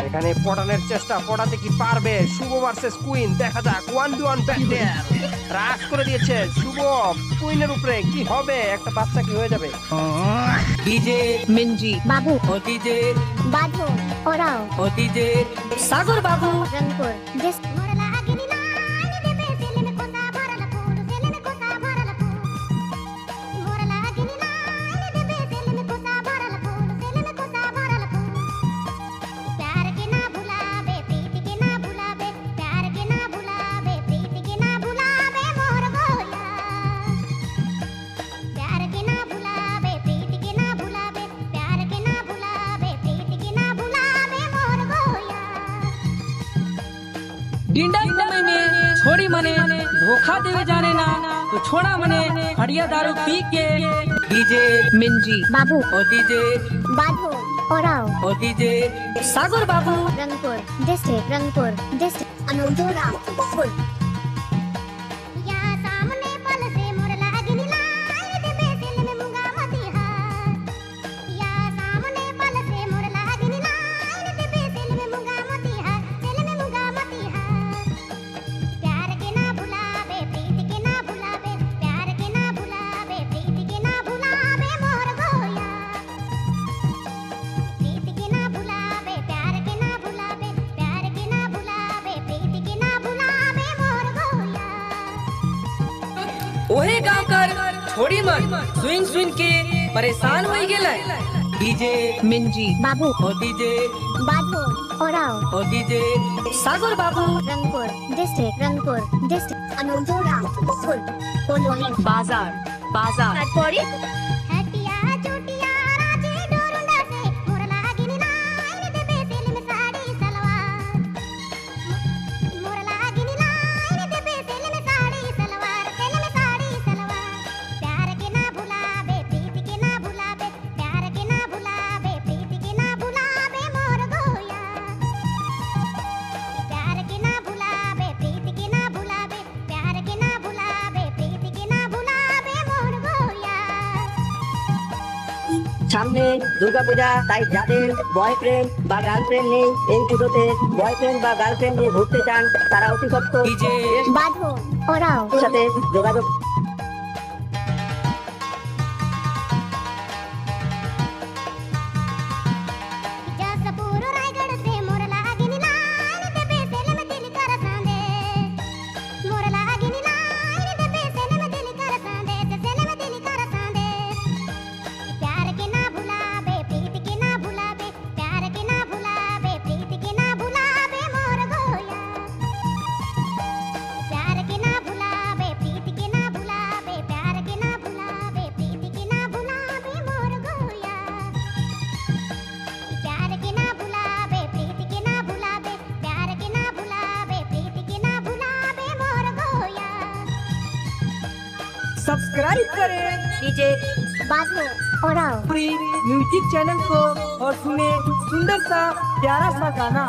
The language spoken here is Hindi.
এখানে পটানোর চেষ্টা, পটাতে কি পারবে? শুভ ভার্সেস কুইন, দেখা যাক। 1v1 ব্যাটল রাশ করে দিয়েছে শুভ কুইনের উপরে। কি হবে? একটা বাচ্চা কি হয়ে যাবে? ডিজে मिंजी बाबू ও ডিজে बाधो ओराव ও ডিজে সাগর বাবু रंगपुर जिस डिंडा समय में छोड़ी मने धोखा देवे जाने ना तो छोड़ा मने हड़िया दारू पी के डीजे मिंजी बाबू ओ डीजे बाधो ओराव ओ डीजे सागर बाबू रंगपुर डिस्ट्रिक्ट रंगपुर डिस्ट्रिक्ट अनंतपुर फुल या सामने पल से मोर लागिनी लाल दे बेसिल में मुंगा मती हा या सामने पल से मोर लागिनी लाल दे बेसिल में मुंगा मती हा दिल में मुंगा मती हा प्यार के ना भुलावे प्रीत के ना भुलावे प्यार के ना भुलावे प्रीत के ना भुलावे मोर गोया प्रीत के ना भुलावे प्यार के ना भुलावे प्यार के ना भुलावे प्रीत के ना भुलावे मोर गोया ओहे गाँव कर छोड़ी मन स्विंग स्विंग के परेशान हो गेला डीजे मिंजी बाबू ओ डीजे बाधो ओराव ओ डीजे सागर बाबू रंगपुर डिस्ट्रिक्ट अनंतपुर फुल कोलोनी बाजार बाजार তারপরে हटिया चुटिया राजे डोरुंडा से मोर लागिनी लाल दे बेसिल में साड़ी सलवार मोर लागिनी लाल दे बेसिल में साड़ी सलवार दिल में साड़ी सलवार प्यार के ना भुलावे प्रीत के ना भुलावे प्यार के ना भुलावे प्रीत के ना भुलावे मोर गोया प्यार के ना भुलावे प्रीत के ना भुलावे प्यार के ना भुलावे प्रीत के ना भुलावे मोर गोया সামনে দুর্গাপূজা, তাই যাদের বয়ফ্রেন্ড বা গার্লফ্রেন্ড নেই, এই পুজোতে বয়ফ্রেন্ড বা গার্লফ্রেন্ড নিয়ে ঘুরতে চান, তারা অতি সত্ত্বর डीजे बाधो ओराव এর সাথে যোগাযোগ जसपुर रायगढ़ से मोर लागिनी लाल दे बेसिल में दिल कर सांदे मोर लागिनी लाल दे बेसिल में दिल कर सांदे बेसिल में दिल कर सांदे प्यार के ना भुलावे प्रीत के ना भुलावे प्यार के ना भुलावे प्रीत के ना भुलावे मोर गोया प्यार के ना भुलावे प्रीत के ना भुलावे प्यार के ना भुलावे प्रीत के ना भुलावे मोर गोया प्यार के ना भुलावे प्रीत के ना भुलावे प्यार के ना भुलावे प्रीत के ना भुलावे मोर गोया सब्सक्राइब करें DJ Badho Oraon music channel को और सुने सुंदर सा प्यारा सा गाना